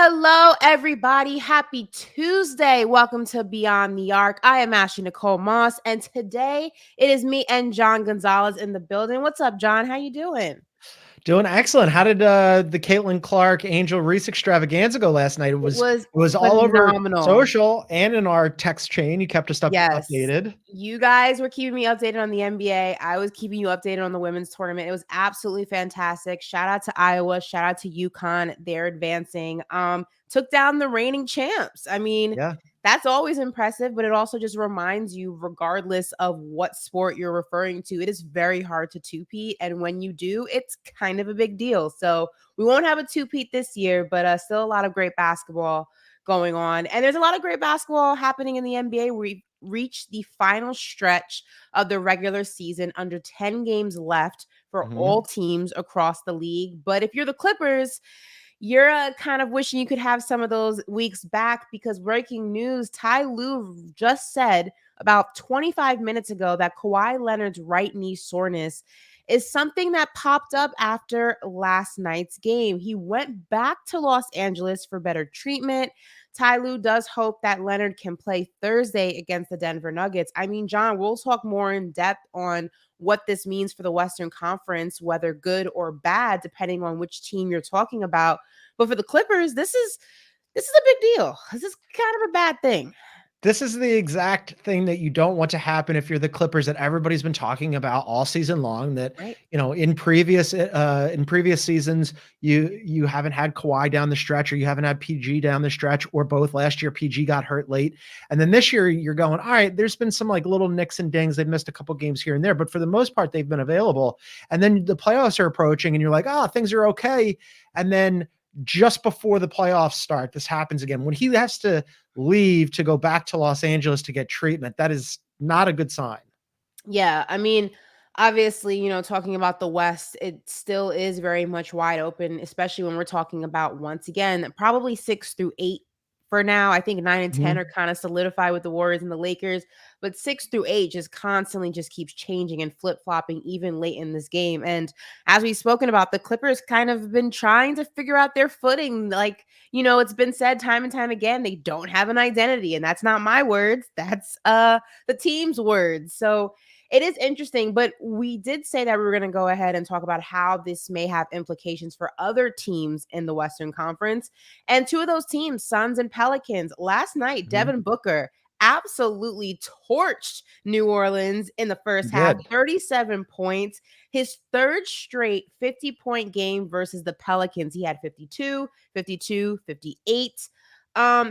Hello, everybody. Happy Tuesday. Welcome to Beyond the Arc. I am Ashley Nicole Moss, and today it is me and John Gonzalez in the building. What's up, John? How you doing? Doing excellent. How did the Caitlin Clark Angel Reese extravaganza go last night? It It was was it was all over phenomenal. social and in our text chain. You kept us Yes. updated. You guys were keeping me updated on the NBA. I was keeping you updated on the women's tournament. It was absolutely fantastic. Shout out to Iowa. Shout out to UConn. They're advancing. Took down the reigning champs. I mean, Yeah. that's always impressive, but it also just reminds you, regardless of what sport you're referring to, it is very hard to two-peat. And when you do, it's kind of a big deal. So we won't have a two-peat this year, but still a lot of great basketball going on. And there's a lot of great basketball happening in the NBA. We've reached the final stretch of the regular season, under 10 games left for Mhm. all teams across the league. But if you're the Clippers, you're kind of wishing you could have some of those weeks back, because breaking news, Ty Lue just said about 25 minutes ago that Kawhi Leonard's right knee soreness is something that popped up after last night's game. He went back to Los Angeles for better treatment. Ty Lue does hope that Leonard can play Thursday against the Denver Nuggets. I mean, John, we'll talk more in depth on what this means for the Western Conference, whether good or bad, depending on which team you're talking about. But for the Clippers, this is a big deal. This is kind of a bad thing. This is the exact thing that you don't want to happen if you're the Clippers that everybody's been talking about all season long. That Right. in previous seasons, you haven't had Kawhi down the stretch, or you haven't had PG down the stretch, or both. Last year, PG got hurt late, and then this year you're going, all right. There's been some like little nicks and dings. They've missed a couple games here and there, but for the most part, they've been available. And then the playoffs are approaching, and you're like, oh, things are okay. And then just before the playoffs start, this happens again. When he has to leave to go back to Los Angeles to get treatment, that is not a good sign. Yeah, I mean, obviously, talking about the West, it still is very much wide open, especially when we're talking about, once again, probably 6 through 8 for now. I think 9 and 10 are Mhm. kind of solidified with the Warriors and the Lakers, but 6 through 8 just constantly just keeps changing and flip flopping even late in this game. And as we've spoken about, the Clippers kind of been trying to figure out their footing. Like, it's been said time and time again, they don't have an identity, and that's not my words. That's the team's words. So it is interesting, but we did say that we were going to go ahead and talk about how this may have implications for other teams in the Western Conference. And two of those teams, Suns and Pelicans, last night, Mhm. Devin Booker absolutely torched New Orleans in the He first half, did. 37 points, his third straight 50-point game versus the Pelicans. He had 52, 52, 58.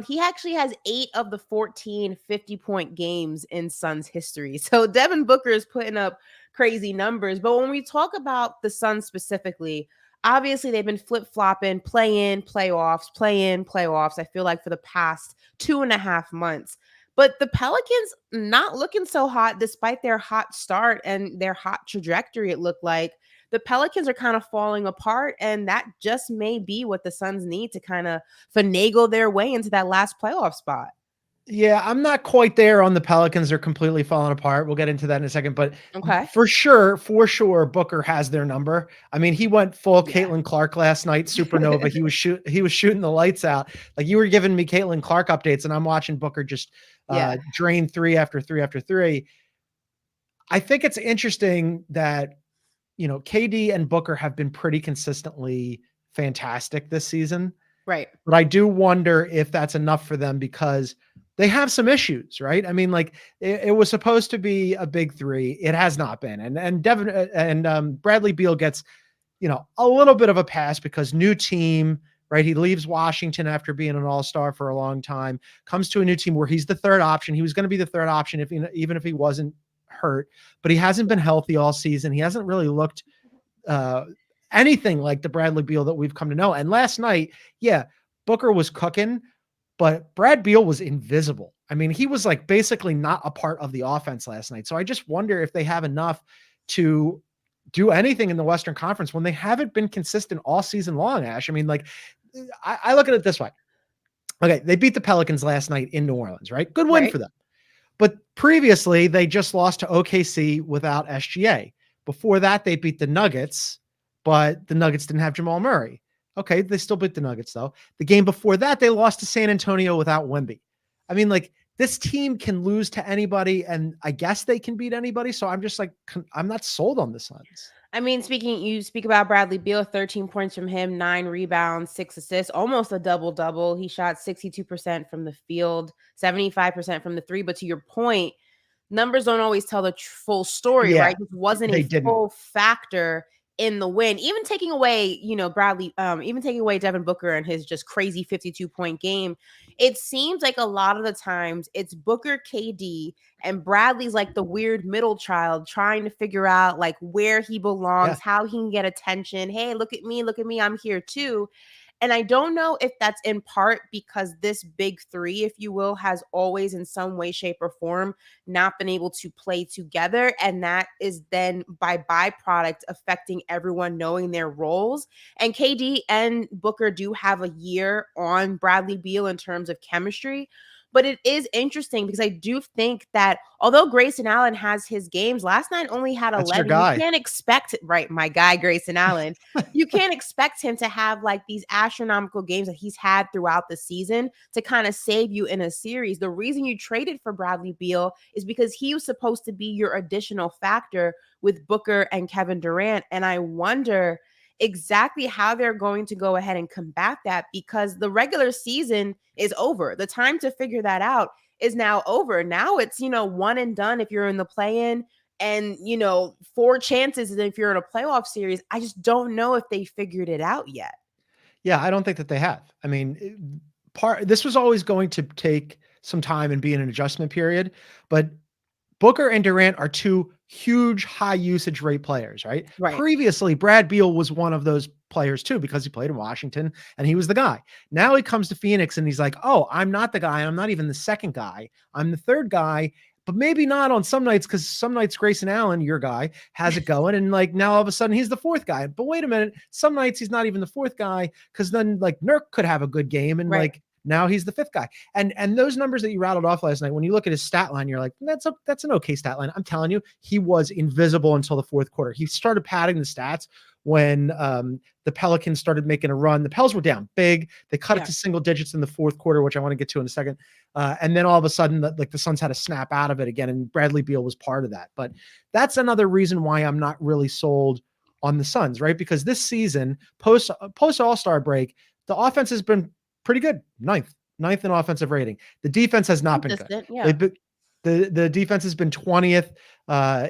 He actually has 8 of the 14 50-point games in Suns history. So Devin Booker is putting up crazy numbers. But when we talk about the Suns specifically, obviously they've been flip-flopping, play in, playoffs, play in, playoffs, I feel like, for the past 2.5 months. But the Pelicans not looking so hot despite their hot start and their hot trajectory, it looked like. The Pelicans are kind of falling apart, and that just may be what the Suns need to kind of finagle their way into that last playoff spot. Yeah, I'm not quite there on the Pelicans. They're completely falling apart. We'll get into that in a second, but Okay. for sure, Booker has their number. I mean, he went full Yeah. Caitlin Clark last night, supernova. He was shooting the lights out. Like, you were giving me Caitlin Clark updates, and I'm watching Booker just Yeah. drain three after three after three. I think it's interesting that KD and Booker have been pretty consistently fantastic this season. Right. But I do wonder if that's enough for them, because they have some issues, right? I mean, like, it was supposed to be a big three. It has not been. And Devin and Bradley Beal gets, a little bit of a pass because new team, right? He leaves Washington after being an all-star for a long time, comes to a new team where he's the third option. He was going to be the third option if even if he wasn't hurt, but he hasn't been healthy all season. He hasn't really looked uh, anything like the Bradley Beal that we've come to know. And last night, yeah, Booker was cooking, but Brad Beal was invisible. I mean, he was like basically not a part of the offense last night. So I just wonder if they have enough to do anything in the Western Conference when they haven't been consistent all season long, Ash. I mean, like, I look at it this way. Okay, they beat the Pelicans last night in New Orleans, right? Good win Right. for them. But previously, they just lost to OKC without SGA. Before that, they beat the Nuggets, but the Nuggets didn't have Jamal Murray. Okay, they still beat the Nuggets though. The game before that, they lost to San Antonio without Wemby. I mean, like this team can lose to anybody, and I guess they can beat anybody. So I'm just like, I'm not sold on the Suns. I mean, you speak about Bradley Beal, 13 points from him, 9 rebounds, 6 assists, almost a double double. He shot 62% from the field, 75% from the three. But to your point, numbers don't always tell the full story, Yeah, right? This wasn't a they didn't. full factor in the win. Even taking away, even taking away Devin Booker and his just crazy 52-point game, it seems like a lot of the times it's Booker, KD, and Bradley's like the weird middle child trying to figure out like where he Yeah, belongs, how he can get attention. Hey, look at me, I'm here too. And I don't know if that's in part because this big three, if you will, has always in some way, shape, or form not been able to play together. And that is then by byproduct affecting everyone knowing their roles. And KD and Booker do have a year on Bradley Beal in terms of chemistry. But it is interesting because I do think that although Grayson Allen has his games, last night only had that's your 11. You guy. can't expect, right, my guy, Grayson Allen, you can't expect him to have like these astronomical games that he's had throughout the season to kind of save you in a series. The reason you traded for Bradley Beal is because he was supposed to be your additional factor with Booker and Kevin Durant. And I wonder exactly how they're going to go ahead and combat that because the regular season is over. The time to figure that out is now over. Now it's, one and done if you're in the play in and, four chances if you're in a playoff series. I just don't know if they figured it out yet. Yeah, I don't think that they have. I mean, this was always going to take some time and be in an adjustment period, but Booker and Durant are two huge high usage rate players, right? Right. Previously, Brad Beal was one of those players too because he played in Washington and he was the guy. Now he comes to Phoenix and he's like, "Oh, I'm not the guy. I'm not even the second guy. I'm the third guy." But maybe not on some nights because some nights Grayson Allen, your guy, has it going. And like now all of a sudden he's the fourth guy. But wait a minute, some nights he's not even the fourth guy because then like Nurk could have a good game and Right. like now he's the fifth guy. And those numbers that you rattled off last night, when you look at his stat line, you're like, that's an okay stat line. I'm telling you, he was invisible until the fourth quarter. He started padding the stats when the Pelicans started making a run. The Pels were down big. They cut it Yeah. to single digits in the fourth quarter, which I want to get to in a second. And then all of a sudden, the Suns had to snap out of it again, and Bradley Beal was part of that. But that's another reason why I'm not really sold on the Suns, right? Because this season, post All-Star break, the offense has been pretty good. Ninth in offensive rating. The defense has not been good. Consistent. Yeah. The defense has been 20th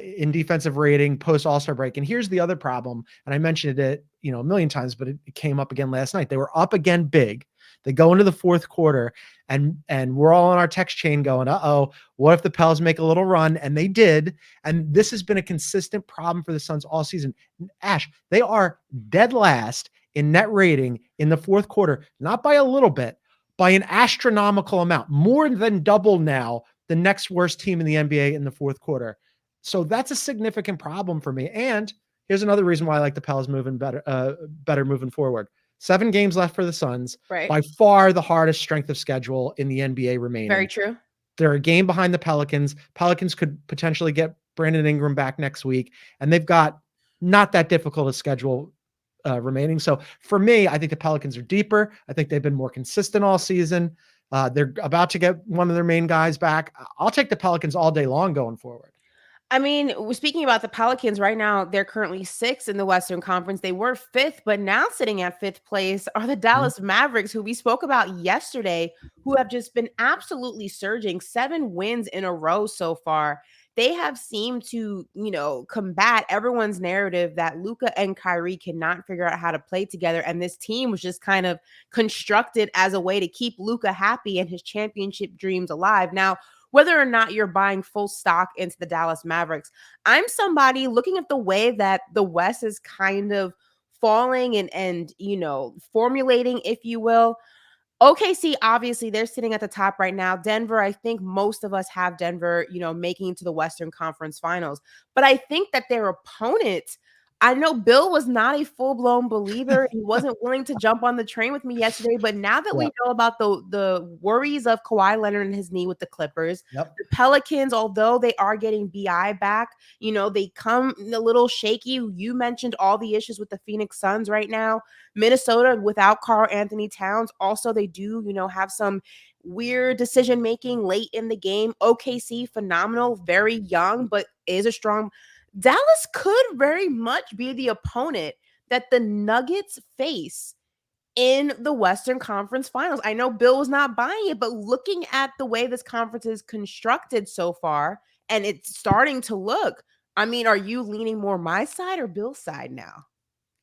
in defensive rating post All-Star break. And here's the other problem, and I mentioned it, a million times, but it came up again last night. They were up again big. They go into the fourth quarter, and we're all on our text chain going, "Uh-oh, what if the Pels make a little run?" And they did. And this has been a consistent problem for the Suns all season. Ash, they are dead last in net rating in the fourth quarter, not by a little bit, by an astronomical amount, more than double now the next worst team in the NBA in the fourth quarter. So that's a significant problem for me. And here's another reason why I like the Pels moving better moving forward. 7 games left for the Suns, Right. by far the hardest strength of schedule in the NBA Very remaining. true. They're a game behind the Pelicans. Pelicans could potentially get Brandon Ingram back next week, and they've got not that difficult a schedule remaining. So for me, I think the Pelicans are deeper. I think they've been more consistent all season. They're about to get one of their main guys back. I'll take the Pelicans all day long going forward. I mean, speaking about the Pelicans right now, they're currently sixth in the Western Conference. They were fifth, but now sitting at fifth place are the Mhm. Dallas Mavericks, who we spoke about yesterday, who have just been absolutely surging, 7 wins in a row so far. They have seemed to, combat everyone's narrative that Luka and Kyrie cannot figure out how to play together. And this team was just kind of constructed as a way to keep Luka happy and his championship dreams alive. Now, whether or not you're buying full stock into the Dallas Mavericks, I'm somebody looking at the way that the West is kind of falling and formulating, if you will. OKC, obviously, they're sitting at the top right now. Denver, I think most of us have Denver, making to the Western Conference Finals. But I think that their opponent I know Bill was not a full-blown believer. He wasn't willing to jump on the train with me yesterday, but now that we Yep. know about the worries of Kawhi Leonard and his knee with the Clippers, Yep. the Pelicans, although they are getting BI back, they come a little shaky. You mentioned all the issues with the Phoenix Suns right now. Minnesota without Karl Anthony Towns, also they do, have some weird decision making late in the game. OKC, phenomenal, very young, but is a strong. Dallas could very much be the opponent that the Nuggets face in the Western Conference Finals. I know Bill was not buying it, but looking at the way this conference is constructed so far, and it's starting to look, I mean, are you leaning more my side or Bill's side now?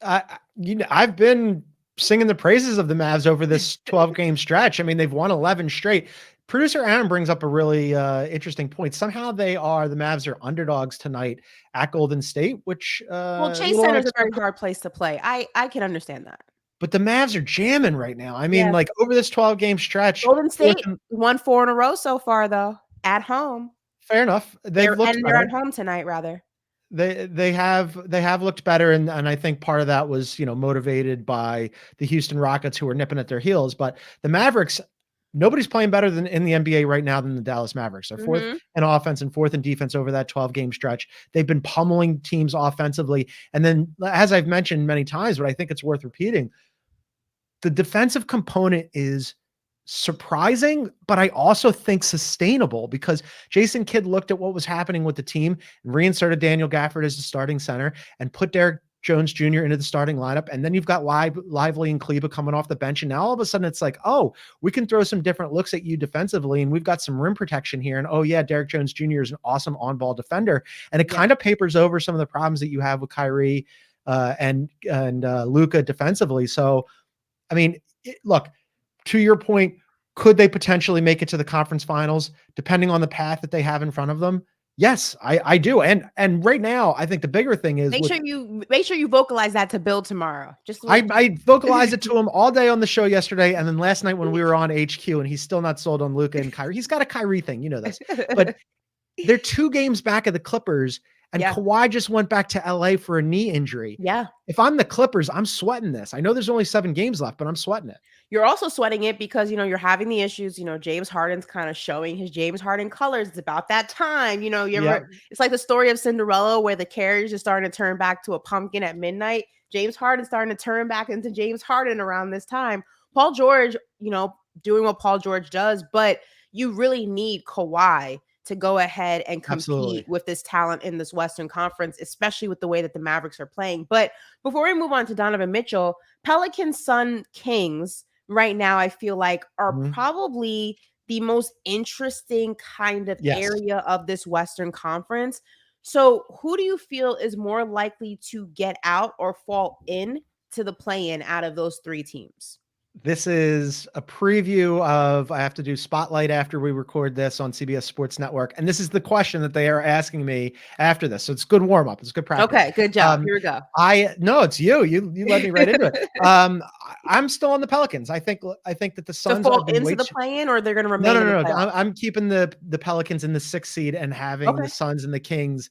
I've been singing the praises of the Mavs over this 12-game stretch. I mean, they've won 11 straight. Producer Aaron brings up a really interesting point. Somehow the Mavs are underdogs tonight at Golden State, which Well, a Chase little Center is a very unexpected. hard place to play. I can understand that. But the Mavs are jamming right now. I mean, Yeah. like over this 12-game stretch, Golden fourth State and won 4 in a row so far though, at home. fair enough. They've looked They're better. at home tonight rather. They have looked better, and I think part of that was motivated by the Houston Rockets, who are nipping at their heels. But the Mavericks, nobody's playing better than in the NBA right now than the Dallas Mavericks. They're fourth Mhm. in offense and fourth in defense over that 12-game stretch. They've been pummeling teams offensively, and then as I've mentioned many times, but I think it's worth repeating, the defensive component is surprising, but I also think sustainable because Jason Kidd looked at what was happening with the team and reinserted Daniel Gafford as the starting center and put Derek Jones Jr. into the starting lineup. And then you've got Lively and Kleba coming off the bench. And now all of a sudden it's like, oh, we can throw some different looks at you defensively. And we've got some rim protection here. And oh yeah, Derek Jones Jr. is an awesome on-ball defender. And it Yeah. kind of papers over some of the problems that you have with Kyrie and Luka defensively. So, I mean, look, to your point, could they potentially make it to the conference finals depending on the path that they have in front of them? Yes, I do. And right now, I think the bigger thing is with Make sure you vocalize that to Bill tomorrow. Just to let I vocalized it to him all day on the show yesterday, and then last night when we were on HQ, and he's still not sold on Luka and Kyrie. He's got a Kyrie thing, you know this, but they're 2 games back of the Clippers, and Yeah. Kawhi just went back to LA for a knee injury. Yeah. If I'm the Clippers, I'm sweating this. I know there's only 7 games left, but I'm sweating it. You're also sweating it because, you're having the issues, James Harden's kind of showing his James Harden colors. It's about that time, Yeah, it's like the story of Cinderella where the carriage is starting to turn back to a pumpkin at midnight. James Harden's starting to turn back into James Harden around this time. Paul George, doing what Paul George does, but you really need Kawhi to go ahead and compete absolutely. with this talent in this Western Conference, especially with the way that the Mavericks are playing. But before we move on to Donovan Mitchell, Pelicans, Sun, Kings right now, I feel like are Mhm. probably the most interesting kind of Yes. area of this Western Conference. So, who do you feel is more likely to get out or fall in to the play in out of those 3 teams? This is a preview of I have to do Spotlight after we record this on CBS Sports Network, and this is the question that they are asking me after this. So it's good warm up. It's good practice. Okay, good job. Um, Here we go. no, it's you. You led me right into it. I'm still on the Pelicans. I think that the To Suns fall have been into way the too. play-in, or they're gonna No, remain no, in the no, no. playoffs? I'm keeping the Pelicans in the 6th seed and having the Okay. Suns and the Kings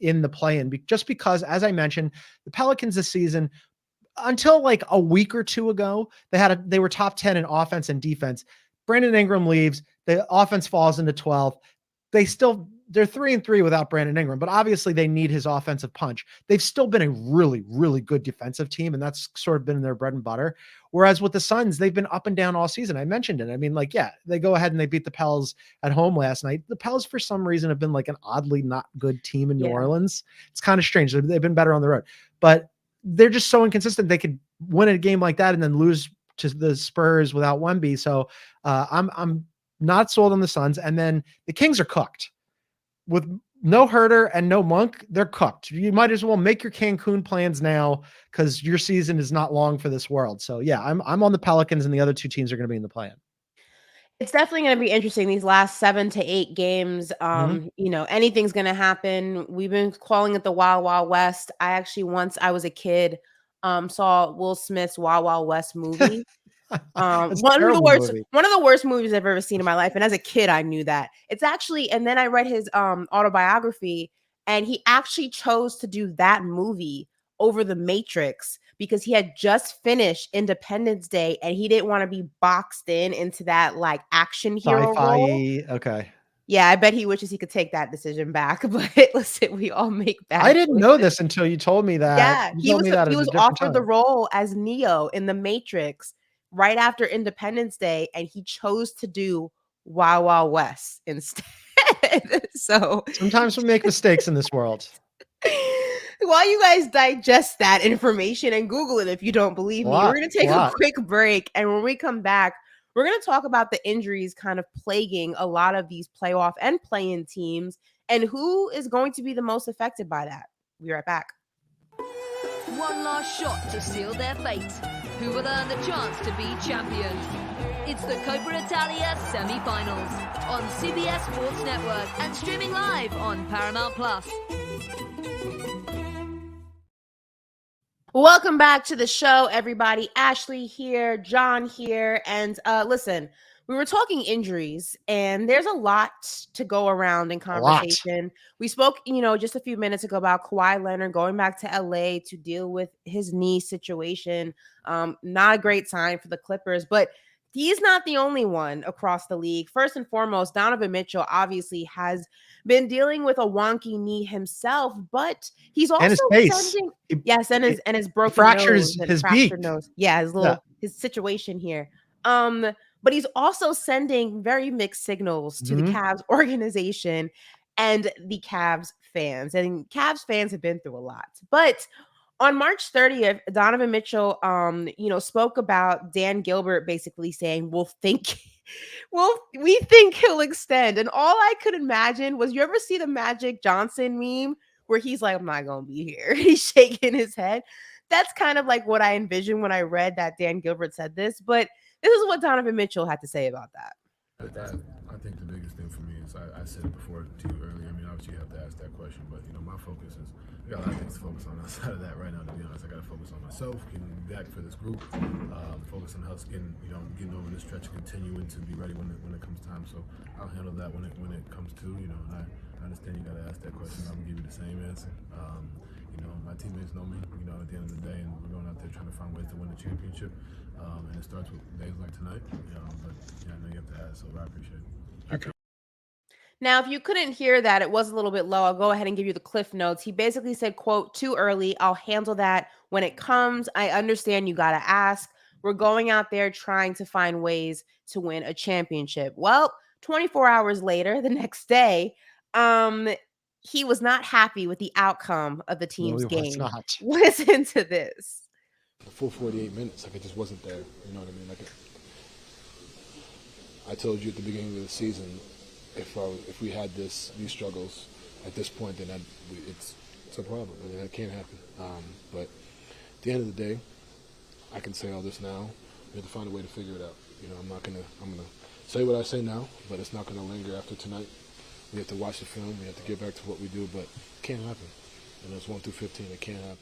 in the play-in, just because, as I mentioned, the Pelicans this season until like a week or 2 ago, they were top 10 in offense and defense. Brandon Ingram leaves, the offense falls into 12th. They're 3-3 without Brandon Ingram, but obviously they need his offensive punch. They've still been a really, really good defensive team, and that's sort of been their bread and butter. Whereas with the Suns, they've been up and down all season. I mentioned it. I mean, like, yeah, they go ahead and they beat the Pels at home last night. The Pels, for some reason, have been like an oddly not good team in New Yeah. Orleans. It's kind of strange. They've been better on the road, but they're just so inconsistent. They could win a game like that and then lose to the Spurs without Wemby. So I'm not sold on the Suns. And then the Kings are cooked with no Herter and no Monk. They're cooked. You might as well make your Cancun plans now because your season is not long for this world. So yeah, I'm on the Pelicans, and the other 2 teams are going to be in the plan. It's definitely gonna be interesting these last 7 to 8 games. Mm-hmm. Anything's gonna happen. We've been calling it the Wild Wild West. I actually, once I was a kid, saw Will Smith's Wild Wild West movie. That's a terrible movie. One of the worst movies I've ever seen in my life, and as a kid, I knew that. It's actually, and then I read his autobiography, And he actually chose to do that movie over The Matrix because he had just finished Independence Day and he didn't want to be boxed into that like action hero role. Sci-fi. Okay. Yeah, I bet he wishes he could take that decision back. But listen, we all make I bad didn't know choices. this until you told me that. Yeah, You told me that he at a was different offered the time. role as Neo in The Matrix right after Independence Day, and he chose to do Wild Wild West instead. So Sometimes we make mistakes in this world. while you guys digest that information and Google it if you don't believe A me, we're lot, going to a take a lot. quick break. And when we come back, we're going to talk about the injuries kind of plaguing a lot of these playoff and play-in teams and who is going to be the most affected by that. We'll be right back. One last shot to seal their fate. Who will earn the chance to be champions? It's the Coppa Italia semi-finals on CBS Sports Network and streaming live on Paramount Plus. Welcome back to the show, everybody. Ashley here, John here, and listen, we were talking injuries, and there's a lot to go around in A lot. conversation. We spoke, just a few minutes ago about Kawhi Leonard going back to LA to deal with his knee situation. Not a great sign for the Clippers, but he's not the only one across the league. First and foremost, Donovan Mitchell obviously has been dealing with a wonky knee himself, but he's And his also face. sending He, yes, and his he broken fractured nose and his fractured beak. nose. Yeah, Yeah. his situation here. But he's also sending very mixed signals to the Mhm. Cavs organization and the Cavs fans. And Cavs fans have been through a lot. But on March 30th, Donovan Mitchell, spoke about Dan Gilbert basically saying, we think he'll extend. And all I could imagine was, you ever see the Magic Johnson meme where he's like, I'm not going to be here. He's shaking his head. That's kind of like what I envisioned when I read that Dan Gilbert said this. But this is what Donovan Mitchell had to say about that. I think the biggest thing for me is I said it before to you earlier. I mean, obviously you have to ask that question, but my focus is I got a lot of things to focus on outside of that right now. To be honest, I got to focus on myself, getting back for this group, focus on us getting over this stretch and continuing to be ready when it comes time. So I'll handle that when it comes to and I understand you got to ask that question. I'm gonna give you the same answer. My teammates know me. At the end of the day, and we're going out there trying to find ways to win the championship. And it starts with days like tonight. But I know you have to ask, so I appreciate it. Okay. Now, if you couldn't hear that, it was a little bit low. I'll go ahead and give you the cliff notes. He basically said, quote, too early. I'll handle that when it comes. I understand you got to ask. We're going out there trying to find ways to win a championship. Well, 24 hours later, the next day, he was not happy with the outcome of the No, team's he was game. not. Listen to this. The full 48 minutes, it just wasn't there. You know what I mean? I told you at the beginning of the season, if we had these struggles at this point, then it's a problem. I mean, that can't happen. But at the end of the day, I can say all this now. We have to find a way to figure it out. I'm gonna say what I say now, but it's not gonna linger after tonight. We have to watch the film. We have to get back to what we do, but it can't happen. It's 1 through 15. It can't happen.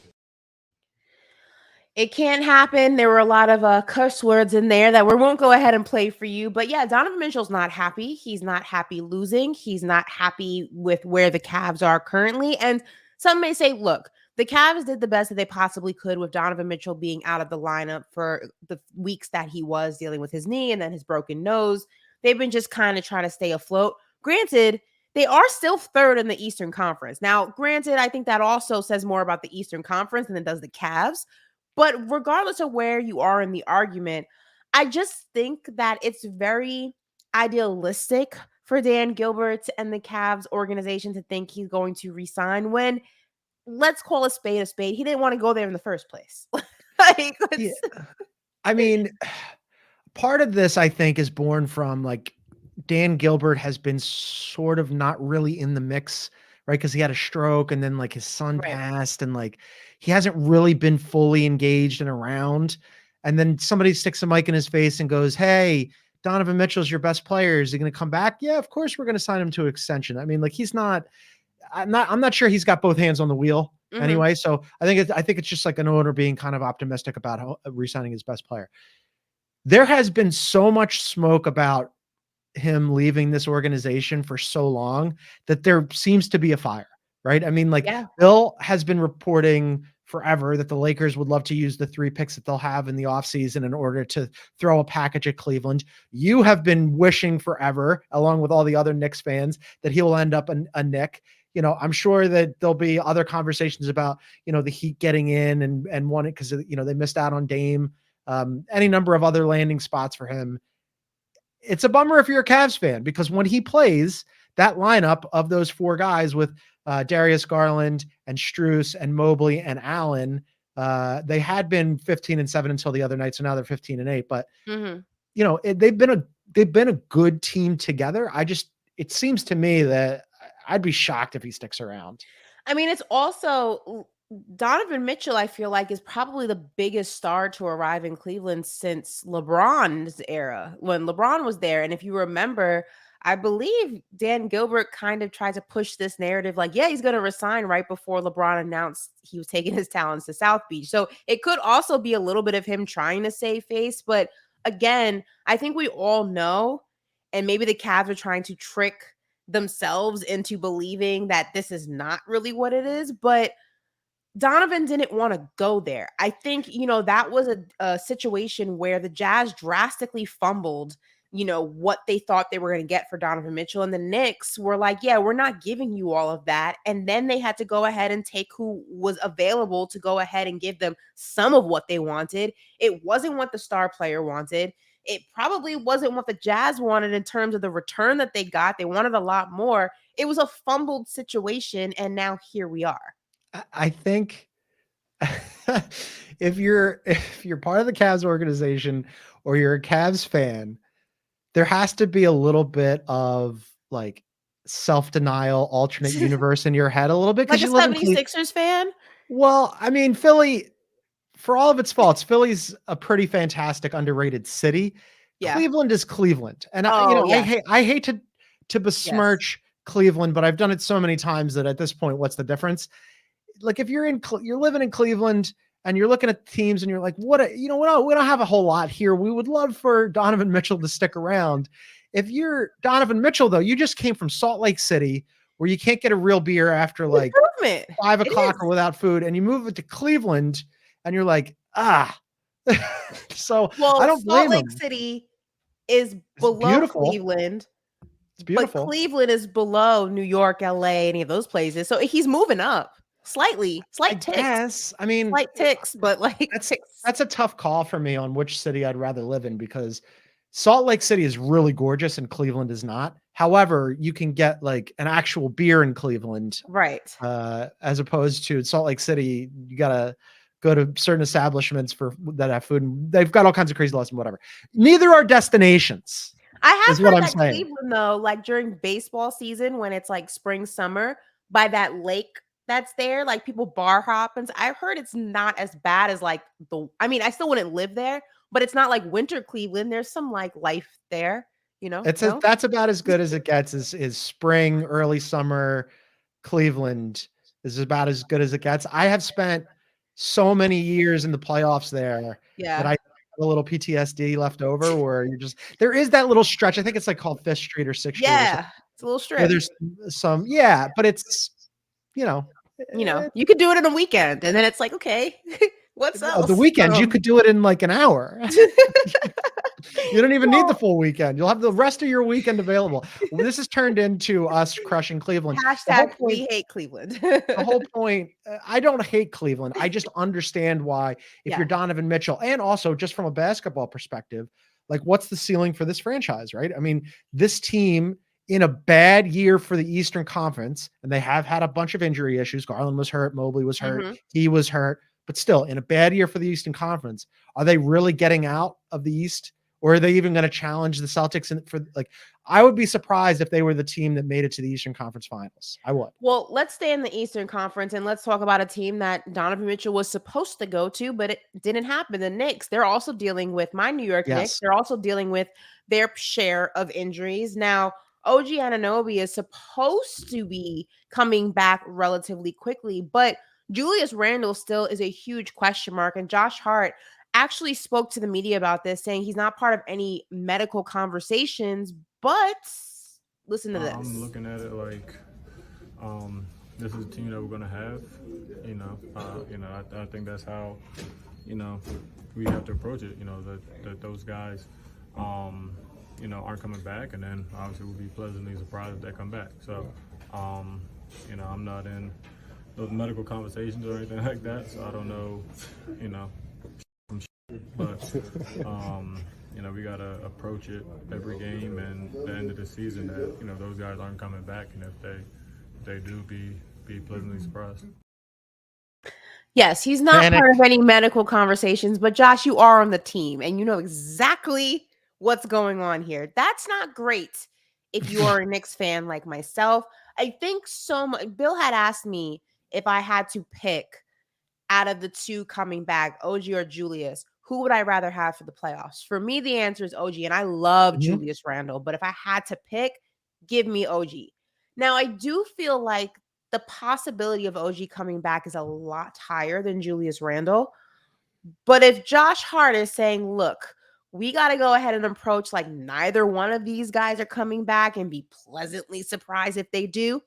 It can't happen. There were a lot of curse words in there that we won't go ahead and play for you. But yeah, Donovan Mitchell's not happy. He's not happy losing. He's not happy with where the Cavs are currently. And some may say, look, the Cavs did the best that they possibly could with Donovan Mitchell being out of the lineup for the weeks that he was dealing with his knee and then his broken nose. They've been just kind of trying to stay afloat. Granted, they are still third in the Eastern Conference. Now, granted, I think that also says more about the Eastern Conference than it does the Cavs. But regardless of where you are in the argument, I just think that it's very idealistic for Dan Gilbert and the Cavs organization to think he's going to resign when, let's call a spade a spade, he didn't want to go there in the first place. Yeah. I mean, part of this, I think, is born from Dan Gilbert has been sort of not really in the mix, right? Because he had a stroke and then his son Right. passed and he hasn't really been fully engaged and around. And then somebody sticks a mic in his face and goes, hey, Donovan Mitchell's your best player. Is he going to come back? Yeah, of course we're going to sign him to an extension. I mean, he's not, I'm not sure he's got both hands on the wheel anyway. So I think it's just an owner being kind of optimistic about re-signing his best player. There has been so much smoke about him leaving this organization for so long that there seems to be a fire. right? I mean, like Yeah. Bill has been reporting forever that the Lakers would love to use the 3 picks that they'll have in the offseason in order to throw a package at Cleveland. You have been wishing forever, along with all the other Knicks fans, that he will end up a Knick. I'm sure that there'll be other conversations about, the Heat getting in and wanting, because, they missed out on Dame, any number of other landing spots for him. It's a bummer if you're a Cavs fan, because when he plays, that lineup of those 4 guys with Darius Garland and Strus and Mobley and Allen, they had been 15-7 until the other night, so now they're 15-8. But Mm-hmm. they've been a good team together. It seems to me that I'd be shocked if he sticks around. I mean, it's also Donovan Mitchell, I feel like, is probably the biggest star to arrive in Cleveland since LeBron's era, when LeBron was there. And if you remember, I believe Dan Gilbert kind of tried to push this narrative like, yeah, he's going to resign right before LeBron announced he was taking his talents to South Beach. So it could also be a little bit of him trying to save face. But again, I think we all know, and maybe the Cavs are trying to trick themselves into believing that this is not really what it is, but Donovan didn't want to go there. I think, that was a situation where the Jazz drastically fumbled, what they thought they were going to get for Donovan Mitchell. And the Knicks were like, yeah, we're not giving you all of that. And then they had to go ahead and take who was available to go ahead and give them some of what they wanted. It wasn't what the star player wanted. It probably wasn't what the Jazz wanted in terms of the return that they got. They wanted a lot more. It was a fumbled situation. And now here we are. I think if you're part of the Cavs organization or you're a Cavs fan, there has to be a little bit of like self-denial, alternate universe in your head a little bit, Like because a you live in 76ers fan? Well, I mean, Philly, for all of its faults, Philly's a pretty fantastic, underrated city. Yeah. Cleveland is Cleveland. And yes. I hate to Yes. besmirch Cleveland, but I've done it so many times that at this point, what's the difference? Like if you're living in Cleveland and you're looking at teams and you're like, we don't have a whole lot here. We would love for Donovan Mitchell to stick around. If you're Donovan Mitchell, though, you just came from Salt Lake City, where you can't get a real beer after like 5 o'clock or without food, and you move it to Cleveland and you're like, so I don't blame Salt Lake him. City is below beautiful. Cleveland. It's beautiful. But Cleveland is below New York, LA, any of those places. So he's moving up slightly, slight ticks. I mean, slight ticks, but like that's a tough call for me on which city I'd rather live in, because Salt Lake City is really gorgeous and Cleveland is not. However, you can get like an actual beer in Cleveland, right? As opposed to Salt Lake City, you gotta go to certain establishments that have food, and they've got all kinds of crazy laws and whatever. Neither are destinations. I have heard that saying. Cleveland, though, like during baseball season, when it's like spring, summer, by that lake that's there, like people bar hop, and I've heard it's not as bad as like I still wouldn't live there, but it's not like winter Cleveland. There's some like life there, That's about as good as it gets. Is spring, early summer Cleveland is about as good as it gets. I have spent so many years in the playoffs there that I have a little PTSD left over, where there is that little stretch. I think it's like called 5th Street or 6th Street. Yeah, it's a little stretch. There's some, but it's, you could do it in a weekend, and then it's like, okay, what's else? The weekend, you could do it in like an hour. You don't even need the full weekend. You'll have the rest of your weekend available. This has turned into us crushing Cleveland. Hashtag we hate Cleveland. The whole point, I don't hate Cleveland. I just understand why, if you're Donovan Mitchell, and also just from a basketball perspective, like what's the ceiling for this franchise, right? I mean, this team in a bad year for the Eastern Conference, and they have had a bunch of injury issues. Garland was hurt. Mobley was hurt. He was hurt. But still, in a bad year for the Eastern Conference, are they really getting out of the East? Or are they even going to challenge the Celtics? I would be surprised if they were the team that made it to the Eastern Conference Finals. I would. Well, let's stay in the Eastern Conference and let's talk about a team that Donovan Mitchell was supposed to go to, but it didn't happen. The Knicks, they're also dealing with my New York Knicks. They're also dealing with their share of injuries. Now, OG Anunoby is supposed to be coming back relatively quickly, but Julius Randle still is a huge question mark. And Josh Hart actually spoke to the media about this, saying he's not part of any medical conversations, but listen to this. I'm looking at it like this is the team that we're gonna have. I think that's how we have to approach it. That those guys, aren't coming back, and then obviously we'll be pleasantly surprised if they come back. So, I'm not in those medical conversations or anything like that, so I don't know, but we gotta approach it every game and the end of the season that those guys aren't coming back, and if they do, be pleasantly surprised. Yes, he's not part of any medical conversations, but Josh, you are on the team and you know exactly what's going on here. That's not great if you are a Knicks fan like myself. I think so much. Bill had asked me if I had to pick out of the two coming back, OG or Julius, who would I rather have for the playoffs? For me, the answer is OG, and I love Julius Randle, but if I had to pick, give me OG. Now, I do feel like the possibility of OG coming back is a lot higher than Julius Randle. But if Josh Hart is saying, look, we got to go ahead and approach like neither one of these guys are coming back and be pleasantly surprised if they do,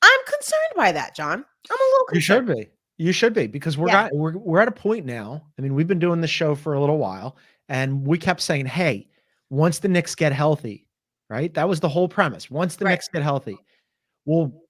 I'm concerned by that, John. I'm a little concerned. You should be because we're at a point now. I mean, we've been doing this show for a little while, and we kept saying, hey, once the Knicks get healthy, right? That was the whole premise. Once the Knicks get healthy. Well,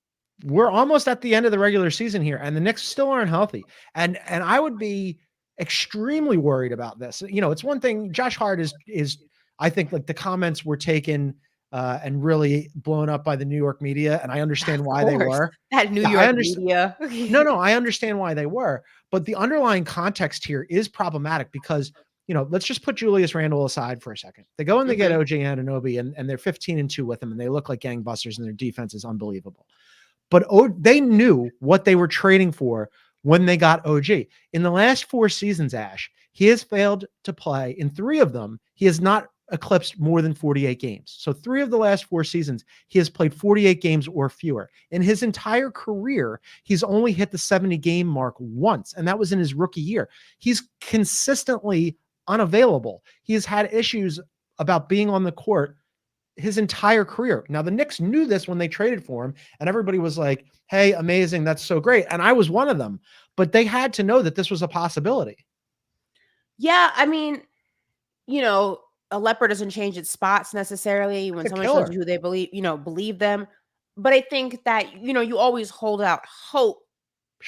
we're almost at the end of the regular season here, and the Knicks still aren't healthy. And I would be extremely worried about this. It's one thing. Josh Hart is I think like the comments were taken and really blown up by the New York media, and I understand why they were. That New York media. No, I understand why they were, but the underlying context here is problematic because let's just put Julius Randle aside for a second. They go and they get OG Anunoby, and they're 15-2 with him, and they look like gangbusters, and their defense is unbelievable. But they knew what they were trading for when they got OG. In the last 4 seasons, Ash, he has failed to play. In 3 of them, he has not eclipsed more than 48 games. So 3 of the last 4 seasons, he has played 48 games or fewer. In his entire career, he's only hit the 70-game mark once, and that was in his rookie year. He's consistently unavailable. He's had issues about being on the court his entire career. Now, the Knicks knew this when they traded for him, and everybody was like, hey, amazing, that's so great. And I was one of them, but they had to know that this was a possibility. Yeah, I mean, a leopard doesn't change its spots necessarily. When someone shows you who they believe them. But I think that, you always hold out hope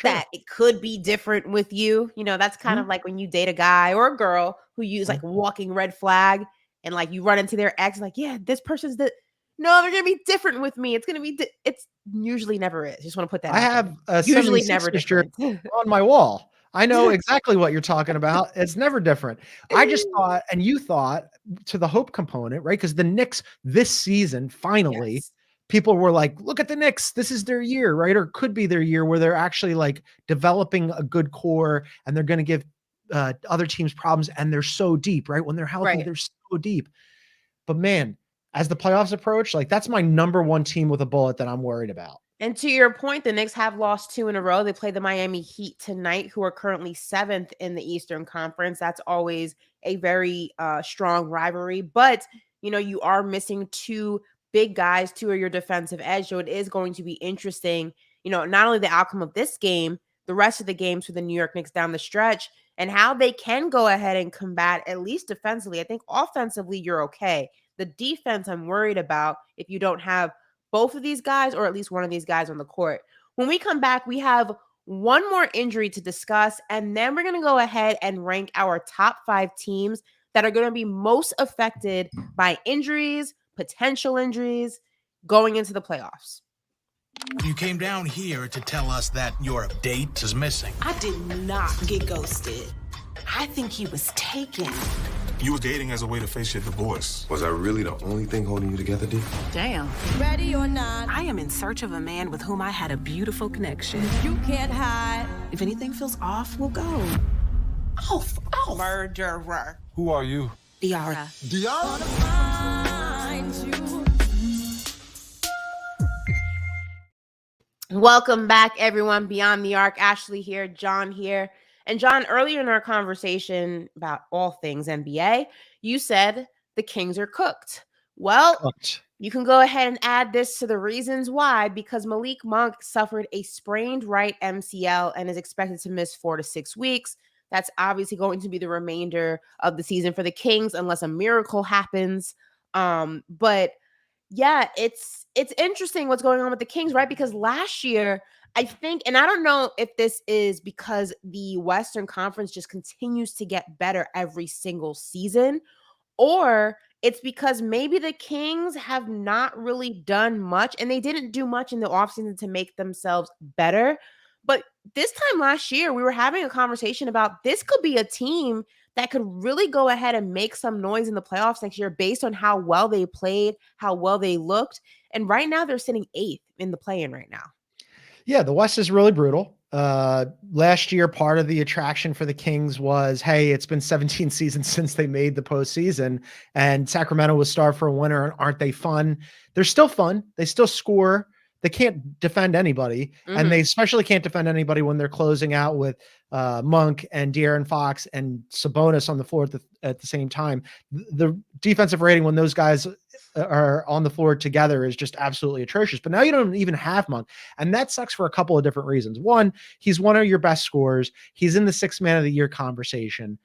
that it could be different with you. That's kind of like when you date a guy or a girl who use like walking red flag, and like you run into their ex, like, yeah, this person's no, they're going to be different with me. It's going to be, it's usually never is. Just want to put that I have a usually never different on my wall. I know exactly what you're talking about. It's never different. I just thought, and you thought to the hope component, right? Because the Knicks this season, finally, people were like, look at the Knicks. This is their year, right? Or could be their year where they're actually like developing a good core, and they're going to give other teams problems, and they're so deep, right? When they're healthy, they're so deep. But man, as the playoffs approach, like that's my number one team with a bullet that I'm worried about. And to your point, the Knicks have lost 2 in a row. They play the Miami Heat tonight, who are currently 7th in the Eastern Conference. That's always a very strong rivalry. But, you are missing 2 big guys, 2 are your defensive edge. So it is going to be interesting, not only the outcome of this game, the rest of the games for the New York Knicks down the stretch, and how they can go ahead and combat, at least defensively. I think offensively, you're okay. The defense, I'm worried about if you don't have both of these guys or at least one of these guys on the court. When we come back, we have one more injury to discuss, and then we're going to go ahead and rank our top 5 teams that are going to be most affected by injuries, potential injuries, going into the playoffs. You came down here to tell us that your date is missing. I did not get ghosted. I think he was taken. You were dating as a way to face your divorce. Was I really the only thing holding you together, D? Damn. Ready or not, I am in search of a man with whom I had a beautiful connection. You can't hide. If anything feels off, we'll go. Off. Murderer. Who are you? Diara. Welcome back, everyone. Beyond the Arc. Ashley here, John here. And John, earlier in our conversation about all things NBA, you said the Kings are cooked. Well, Cooked. you can go ahead and add this to the reasons why, because Malik Monk suffered a sprained right MCL and is expected to miss 4 to 6 weeks. That's obviously going to be the remainder of the season for the Kings unless a miracle happens. But yeah, it's interesting what's going on with the Kings, right? Because last year, I think, and I don't know if this is because the Western Conference just continues to get better every single season, or it's because maybe the Kings have not really done much and they didn't do much in the offseason to make themselves better. But this time last year, we were having a conversation about this could be a team that could really go ahead and make some noise in the playoffs next year based on how well they played, how well they looked. And right now, they're sitting 8th in the play-in right now. Yeah, the West is really brutal. Last year, part of the attraction for the Kings was, hey, it's been 17 seasons since they made the postseason, and Sacramento was starved for a winner. And aren't they fun? They're still fun. They still score. They can't defend anybody, and they especially can't defend anybody when they're closing out with Monk and De'Aaron Fox and Sabonis on the floor at the same time. The defensive rating when those guys are on the floor together is just absolutely atrocious. But now you don't even have Monk, and that sucks for a couple of different reasons. One, he's one of your best scorers. He's in the sixth man of the year conversation.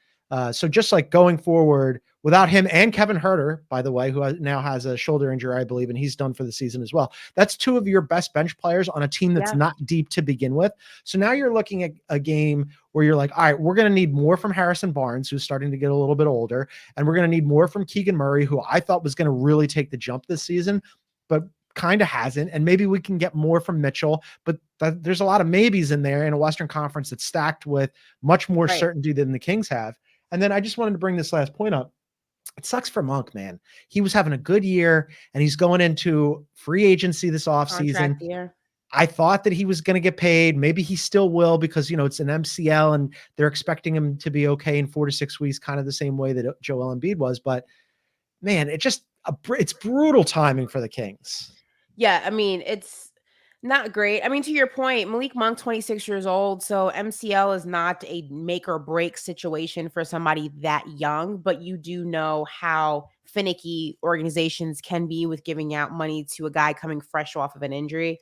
So just like going forward without him and Kevin Huerter, by the way, who now has a shoulder injury, I believe, and he's done for the season as well. That's two of your best bench players on a team that's not deep to begin with. So now you're looking at a game where you're like, all right, we're going to need more from Harrison Barnes, who's starting to get a little bit older. And we're going to need more from Keegan Murray, who I thought was going to really take the jump this season, but kind of hasn't. And maybe we can get more from Mitchell, but there's a lot of maybes in there in a Western Conference that's stacked with much more certainty than the Kings have. And then I just wanted to bring this last point up. It sucks for Monk, man. He was having a good year and he's going into free agency this offseason. I thought that he was going to get paid. Maybe he still will because, you know, it's an MCL and they're expecting him to be okay in 4 to 6 weeks, kind of the same way that Joel Embiid was. But man, it's brutal timing for the Kings. Yeah, I mean, it's not great. I mean, to your point, Malik Monk, 26 years old. So MCL is not a make or break situation for somebody that young, but you do know how finicky organizations can be with giving out money to a guy coming fresh off of an injury.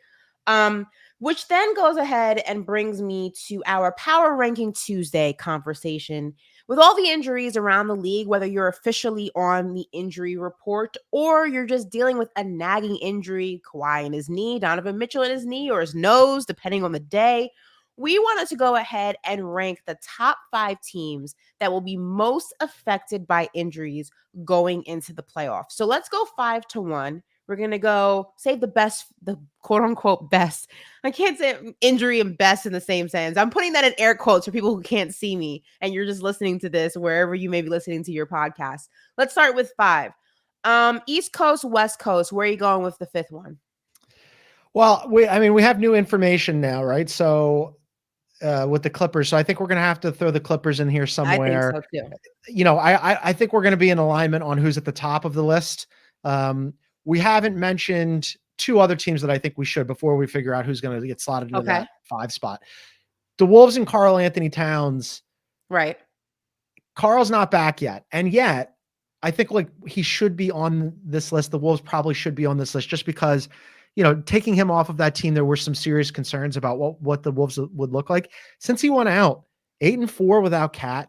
Which then goes ahead and brings me to our Power Ranking Tuesday conversation. With all the injuries around the league, whether you're officially on the injury report or you're just dealing with a nagging injury, Kawhi in his knee, Donovan Mitchell in his knee or his nose, depending on the day, we wanted to go ahead and rank the top 5 teams that will be most affected by injuries going into the playoffs. So let's go 5-1. We're going to go save the quote unquote best. I can't say injury and best in the same sentence. I'm putting that in air quotes for people who can't see me and you're just listening to this wherever you may be listening to your podcast. Let's start with 5. East Coast, West Coast. Where are you going with the 5th one? Well, we have new information now, right? So with the Clippers. So I think we're going to have to throw the Clippers in here somewhere. I think so too. You know, I think we're going to be in alignment on who's at the top of the list. We haven't mentioned 2 other teams that I think we should before we figure out who's going to get slotted into that 5 spot. The Wolves and Karl Anthony Towns. Right. Karl's not back yet. And yet, I think like he should be on this list. The Wolves probably should be on this list just because, you know, taking him off of that team, there were some serious concerns about what the Wolves would look like. Since he went out, 8-4 without Cat.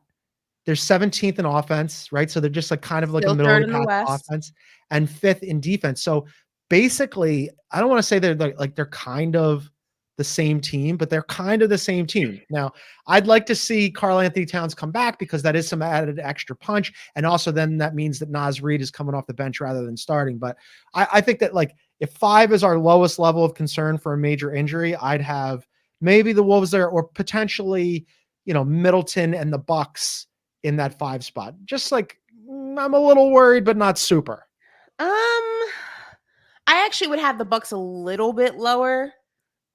They're 17th in offense, right? So they're just like kind of like a middle of the pack offense and 5th in defense. So basically, I don't want to say they're like they're kind of the same team, but they're kind of the same team. Now, I'd like to see Karl Anthony Towns come back because that is some added extra punch. And also then that means that Naz Reid is coming off the bench rather than starting. But I think that like if 5 is our lowest level of concern for a major injury, I'd have maybe the Wolves there or potentially, you know, Middleton and the Bucks in that 5 spot. Just like I'm a little worried, but not super. I actually would have the Bucks a little bit lower,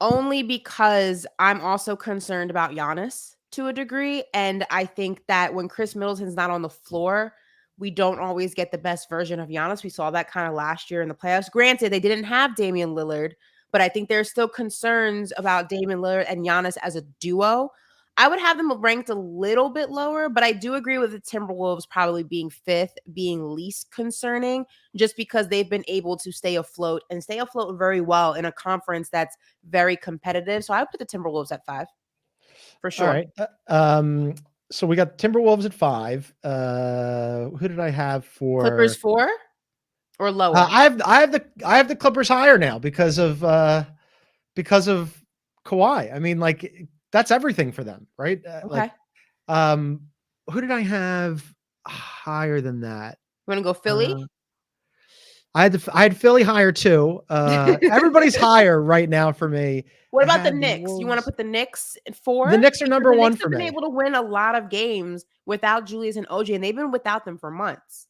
only because I'm also concerned about Giannis to a degree. And I think that when Chris Middleton's not on the floor, we don't always get the best version of Giannis. We saw that kind of last year in the playoffs. Granted, they didn't have Damian Lillard, but I think there's still concerns about Damian Lillard and Giannis as a duo. I would have them ranked a little bit lower, but I do agree with the Timberwolves probably being 5th, being least concerning, just because they've been able to stay afloat very well in a conference that's very competitive. So I would put the Timberwolves at 5 for sure. All right. So we got Timberwolves at 5. Who did I have for Clippers 4 or lower? I have the Clippers higher now because of Kawhi. I mean, like that's everything for them, right? Okay. Who did I have higher than that? You want to go Philly? I had Philly higher too. Everybody's higher right now for me. What I about the had Knicks? You want to Wolves. put the Knicks at 4? The Knicks are Because number the one Knicks for have been me. able to win a lot of games without Julius and OJ, and they've been without them for months.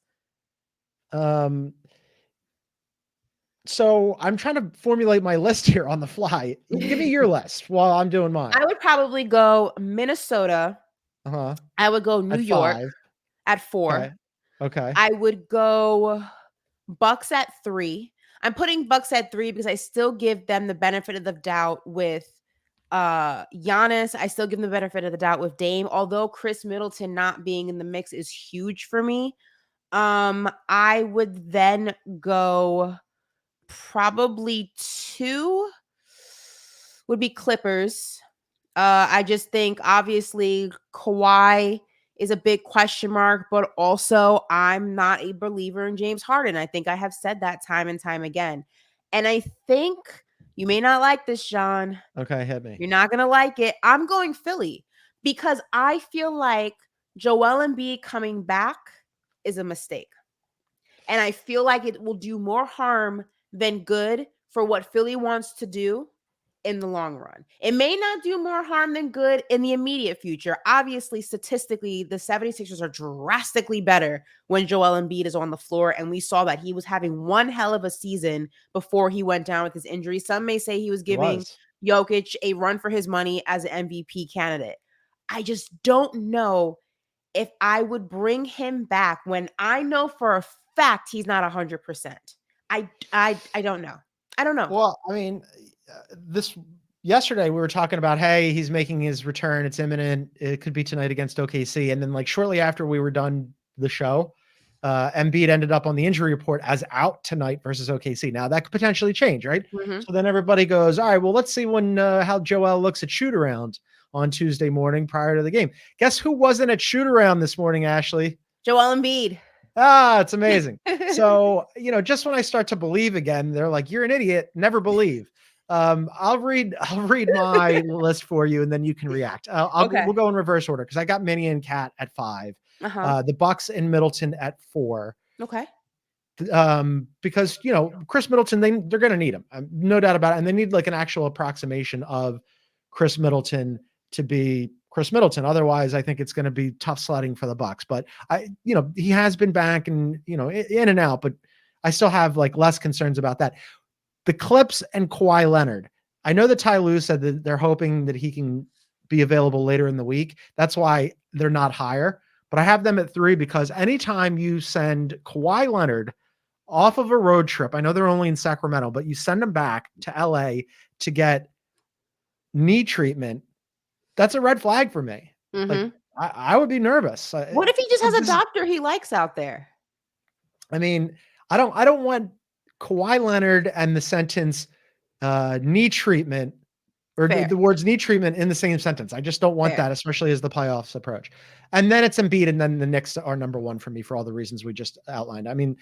So I'm trying to formulate my list here on the fly. Give me your list while I'm doing mine. I would probably go Minnesota. Uh-huh. I would go New At York 5. at 4. Okay. Okay. I would go Bucks at 3. I'm putting Bucks at 3 because I still give them the benefit of the doubt with Giannis. I still give them the benefit of the doubt with Dame, although Chris Middleton not being in the mix is huge for me. I would then go probably 2 would be Clippers. I just think obviously Kawhi is a big question mark, but also I'm not a believer in James Harden. I think I have said that time and time again. And I think you may not like this, John. Okay, hit me. You're not going to like it. I'm going Philly because I feel like Joel Embiid coming back is a mistake. And I feel like it will do more harm than good for what Philly wants to do in the long run. It may not do more harm than good in the immediate future. Obviously, statistically, the 76ers are drastically better when Joel Embiid is on the floor. And we saw that he was having one hell of a season before he went down with his injury. Some may say he was giving Jokic a run for his money as an MVP candidate. I just don't know if I would bring him back when I know for a fact he's not 100%. I don't know. I don't know. Well, I mean, yesterday we were talking about, hey, he's making his return. It's imminent. It could be tonight against OKC. And then like shortly after we were done the show, Embiid ended up on the injury report as out tonight versus OKC. Now that could potentially change, right? Mm-hmm. So then everybody goes, all right, well, let's see when how Joel looks at shoot around on Tuesday morning prior to the game. Guess who wasn't at shoot around this morning, Ashley? Joel Embiid. Ah, it's amazing. So, just when I start to believe again, they're like, you're an idiot. Never believe. I'll read my list for you and then you can react. We'll go in reverse order because I got Minnie and Kat at 5. Uh-huh. The Bucks and Middleton at 4. Okay. Because Chris Middleton, they're going to need him, no doubt about it, and they need like an actual approximation of Chris Middleton to be Chris Middleton. Otherwise, I think it's going to be tough sledding for the Bucks. But he has been back and in and out, but I still have like less concerns about that. The Clips and Kawhi Leonard. I know that Ty Lue said that they're hoping that he can be available later in the week. That's why they're not higher. But I have them at 3 because anytime you send Kawhi Leonard off of a road trip, I know they're only in Sacramento, but you send him back to LA to get knee treatment, that's a red flag for me. Mm-hmm. Like I would be nervous. What if he just has a doctor he likes out there? I mean, I don't want Kawhi Leonard and the sentence knee treatment or the words knee treatment in the same sentence. I just don't want that, especially as the playoffs approach. And then it's Embiid, and then the Knicks are number 1 for me for all the reasons we just outlined. I mean,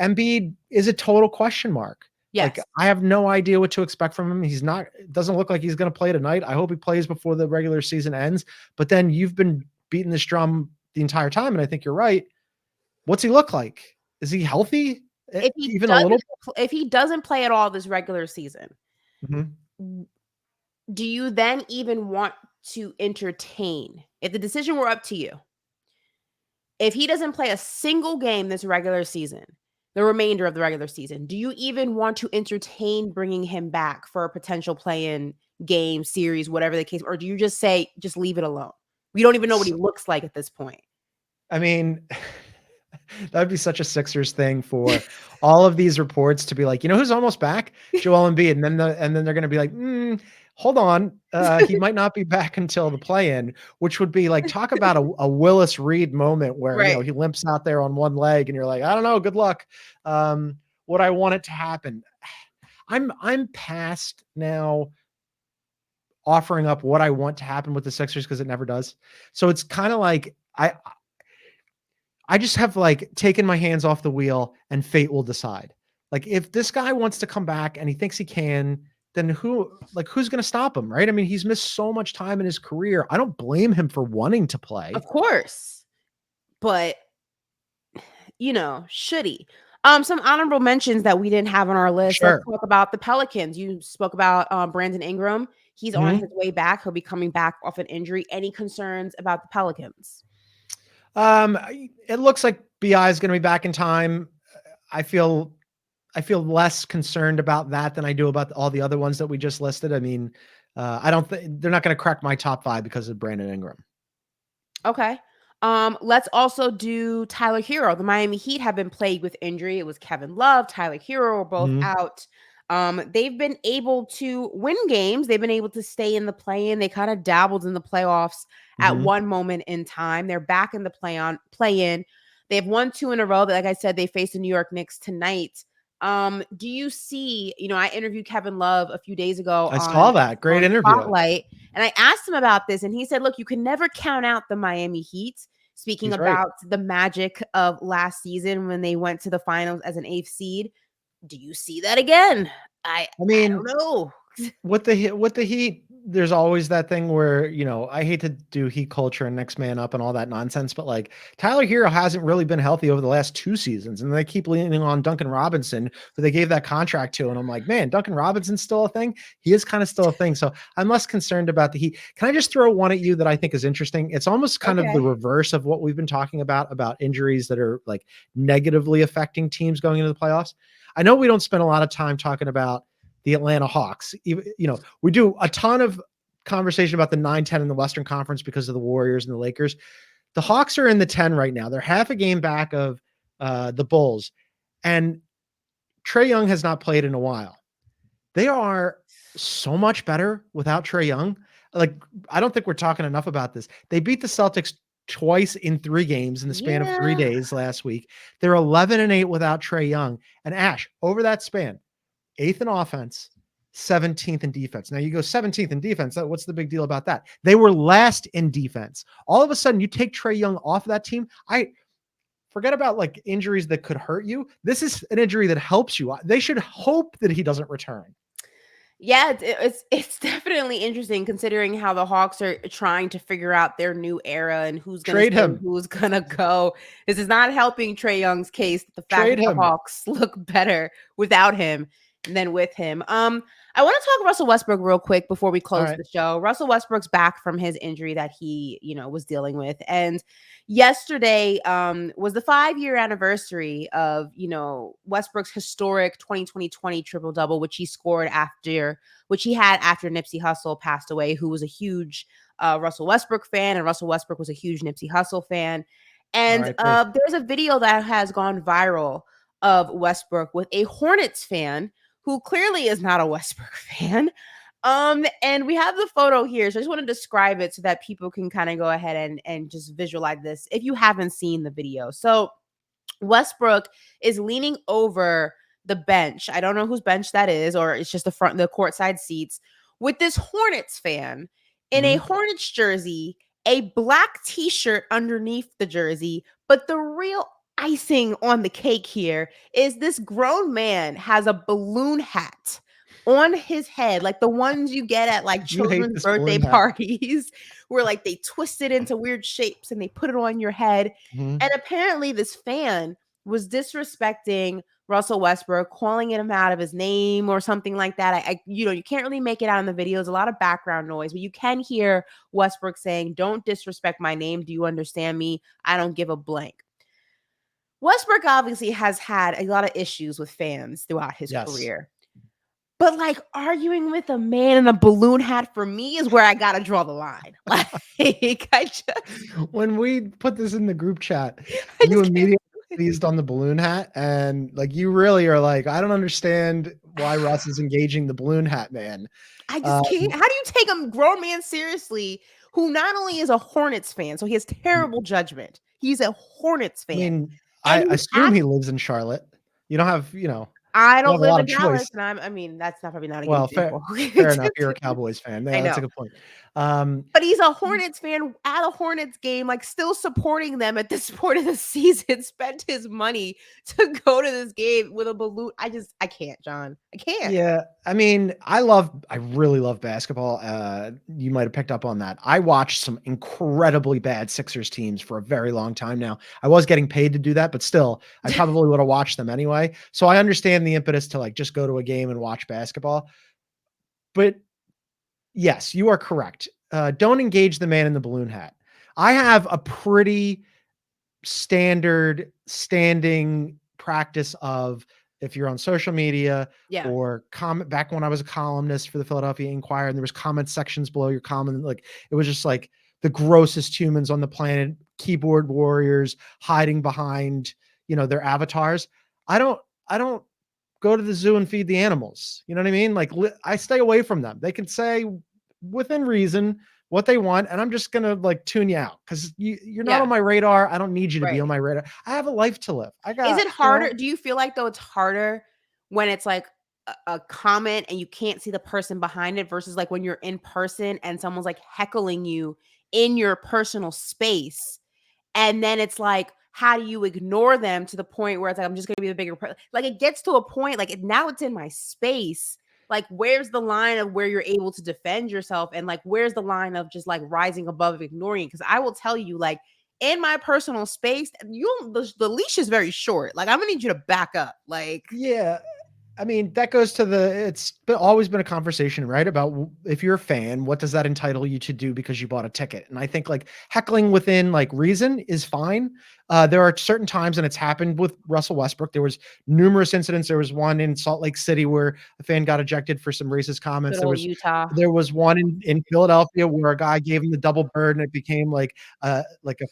Embiid is a total question mark. Yes. Like, I have no idea what to expect from him. It doesn't look like he's going to play tonight. I hope he plays before the regular season ends. But then you've been beating this drum the entire time, and I think you're right. What's he look like? Is he healthy? If he doesn't play at all this regular season, do you then even want to entertain? If the decision were up to you, if he doesn't play a single game this regular season, the remainder of the regular season, do you even want to entertain bringing him back for a potential play-in game, series, whatever the case? Or do you just say, just leave it alone? We don't even know what he looks like at this point. I mean, that would be such a Sixers thing for all of these reports to be like, who's almost back? Joel Embiid. And then they're going to be like, hold on, he might not be back until the play-in, which would be like, talk about a Willis Reed moment where, Right. he limps out there on one leg and you're like, I don't know, good luck. Would I want it to happen? I'm past now offering up what I want to happen with the Sixers because it never does. So it's kind of like I just have like taken my hands off the wheel and fate will decide. Like if this guy wants to come back and he thinks he can, then who's going to stop him? Right. I mean, he's missed so much time in his career. I don't blame him for wanting to play. Of course. But, should he? Some honorable mentions that we didn't have on our list. Sure. Let's talk about the Pelicans. You spoke about Brandon Ingram. He's on his way back. He'll be coming back off an injury. Any concerns about the Pelicans? It looks like BI is going to be back in time. I feel less concerned about that than I do about all the other ones that we just listed. I mean, I don't think they're not going to crack my top 5 because of Brandon Ingram. Okay. Let's also do Tyler Hero. The Miami Heat have been plagued with injury. It was Kevin Love, Tyler Hero were both out. They've been able to win games. They've been able to stay in the play-in. They kind of dabbled in the playoffs at one moment in time. They're back in the play-in. They've won 2 in a row. But like I said, they face the New York Knicks tonight. Do you see, I interviewed Kevin Love a few days ago. I saw that. Great interview. Spotlight, and I asked him about this, and he said, look, you can never count out the Miami Heat. Speaking about the magic of last season when they went to the finals as an 8th seed. Do you see that again? I mean, I don't know. With the Heat, there's always that thing where, I hate to do Heat culture and next man up and all that nonsense, but like Tyler Hero hasn't really been healthy over the last 2 seasons. And they keep leaning on Duncan Robinson, who they gave that contract to. And I'm like, man, Duncan Robinson's still a thing. He is kind of still a thing. So I'm less concerned about the Heat. Can I just throw one at you that I think is interesting? It's almost kind of the reverse of what we've been talking about injuries that are like negatively affecting teams going into the playoffs. I know we don't spend a lot of time talking about the Atlanta Hawks. We do a ton of conversation about the 9-10 in the Western Conference because of the Warriors and the Lakers. The Hawks are in the 10 right now. They're half a game back of the Bulls. And Trae Young has not played in a while. They are so much better without Trae Young. Like, I don't think we're talking enough about this. They beat the Celtics twice in 3 games in the span of 3 days last week. They're 11-8 without Trae Young. And Ash, over that span, 8th in offense, 17th in defense. Now you go 17th in defense. What's the big deal about that? They were last in defense. All of a sudden you take Trae Young off of that team. I forget about like injuries that could hurt you. This is an injury that helps you. They should hope that he doesn't return. Yeah, it's definitely interesting considering how the Hawks are trying to figure out their new era and who's going to stay and who's going to go. This is not helping Trae Young's case. The fact that the Hawks look better without him than with him. I want to talk Russell Westbrook real quick before we close the show. Russell Westbrook's back from his injury that he, was dealing with. And yesterday was the 5-year anniversary of, Westbrook's historic 2020 triple-double, which he had after Nipsey Hussle passed away, who was a huge Russell Westbrook fan, and Russell Westbrook was a huge Nipsey Hussle fan. And there's a video that has gone viral of Westbrook with a Hornets fan who clearly is not a Westbrook fan. And we have the photo here. So I just want to describe it so that people can kind of go ahead and just visualize this if you haven't seen the video. So Westbrook is leaning over the bench. I don't know whose bench that is, or it's just the courtside seats with this Hornets fan in a Hornets jersey, a black t-shirt underneath the jersey, but the real icing on the cake here is this grown man has a balloon hat on his head, like the ones you get at like children's birthday parties where like they twist it into weird shapes and they put it on your head. And apparently this fan was disrespecting Russell Westbrook, calling him out of his name or something like that. You can't really make it out in the video. There's a lot of background noise, but you can hear Westbrook saying, "Don't disrespect my name. Do you understand me? I don't give a blank." Westbrook obviously has had a lot of issues with fans throughout his career. But like arguing with a man in a balloon hat for me is where I got to draw the line. Like when we put this in the group chat, you pleased on the balloon hat, and like you really are like, I don't understand why Russ is engaging the balloon hat man. I just can't. How do you take a grown man seriously who not only is a Hornets fan, so he has terrible judgment. He's a Hornets I fan. mean, I And he assume he lives in Charlotte. You don't have, you I don't don't have a live lot in of choice. Dallas, and I mean, that's not probably not a good Well, fair, example. fair enough. You're a Cowboys fan. I Yeah, that's know. a good point. Um, But he's a Hornets fan at a Hornets game, like still supporting them at this point of the season, spent his money to go to this game with a balloon. I can't, John. I can't. Yeah, I mean, I really love basketball. You might have picked up on that. I watched some incredibly bad Sixers teams for a very long time now. I was getting paid to do that, but still, I probably would have watched them anyway. So I understand the impetus to like just go to a game and watch basketball. But yes, you are correct. Don't engage the man in the balloon hat. I have a pretty standing practice of, if you're on social media Yeah. or comment, back when I was a columnist for the Philadelphia Inquirer, and there was comment sections below your comment, like it was just like the grossest humans on the planet, keyboard warriors hiding behind, their avatars. I don't go to the zoo and feed the animals. You know what I mean? Like I stay away from them. They can say within reason what they want, and I'm just gonna like tune you out because you're not Yeah. on my radar. I don't need you to be Right. on my radar. I have a life to live. I got. Is it harder? Do you feel like though it's harder when it's like a comment and you can't see the person behind it versus like when you're in person and someone's like heckling you in your personal space? And then it's like, how do you ignore them to the point where it's like, I'm just going to be the bigger person? Like it gets to a point, like now it's in my space. Like, where's the line of where you're able to defend yourself? And like, where's the line of just like rising above ignoring? Because I will tell you, like, in my personal space, the leash is very short. Like, I'm gonna need you to back up. Like, Yeah. I mean, that goes to always been a conversation, right? About if you're a fan, what does that entitle you to do because you bought a ticket? And I think like heckling within like reason is fine. There are certain times, and it's happened with Russell Westbrook. There was numerous incidents. There was one in Salt Lake City where a fan got ejected for some racist comments. good old Utah. There was one in Philadelphia where a guy gave him the double bird, and it became like a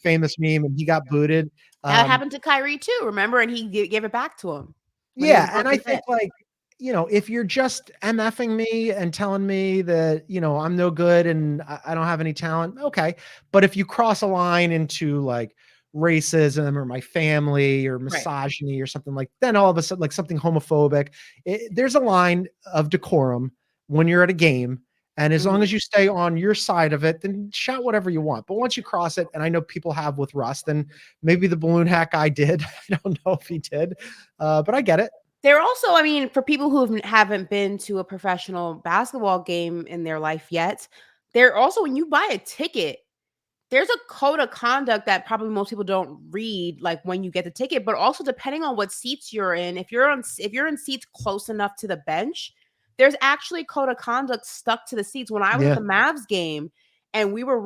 famous meme, and he got booted. That happened to Kyrie too, remember? And he gave it back to him. Yeah, and I think like, if you're just MFing me and telling me that, I'm no good and I don't have any talent, okay. But if you cross a line into like racism or my family or misogyny or something, like then all of a sudden like something homophobic, there's a line of decorum when you're at a game. And as long as you stay on your side of it, then shout whatever you want. But once you cross it, and I know people have with Russ, then maybe the balloon hat guy did. I don't know if he did, but I get it. They're also, I mean, for people who haven't been to a professional basketball game in their life yet, they're also, when you buy a ticket, there's a code of conduct that probably most people don't read, like when you get the ticket, but also depending on what seats you're in, if you're in seats close enough to the bench, there's actually code of conduct stuck to the seats. When I was at the Mavs game and we were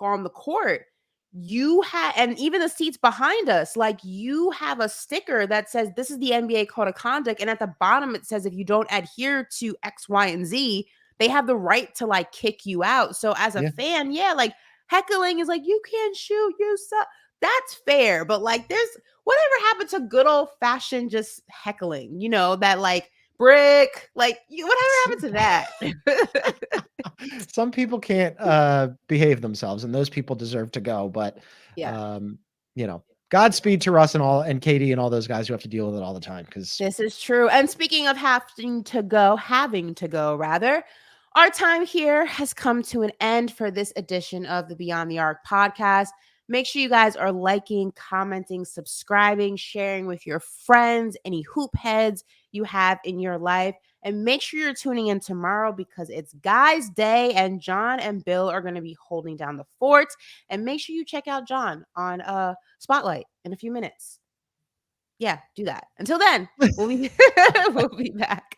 on the court, and even the seats behind us, like you have a sticker that says this is the NBA code of conduct. And at the bottom, it says if you don't adhere to X, Y, and Z, they have the right to like kick you out. So as a fan, like heckling is like, you can't shoot, you suck. That's fair. But like there's whatever happened to good old fashioned just heckling, that like brick, like whatever happened to that? Some people can't behave themselves, and those people deserve to go. But Godspeed to Russ and Katie and all those guys who have to deal with it all the time. Because this is true. And speaking of having to go rather, our time here has come to an end for this edition of the Beyond the Arc podcast. Make sure you guys are liking, commenting, subscribing, sharing with your friends, any hoop heads you have in your life. And make sure you're tuning in tomorrow because it's Guys Day and John and Bill are going to be holding down the fort. And make sure you check out John on Spotlight in a few minutes. Yeah, do that. Until then, we'll be back.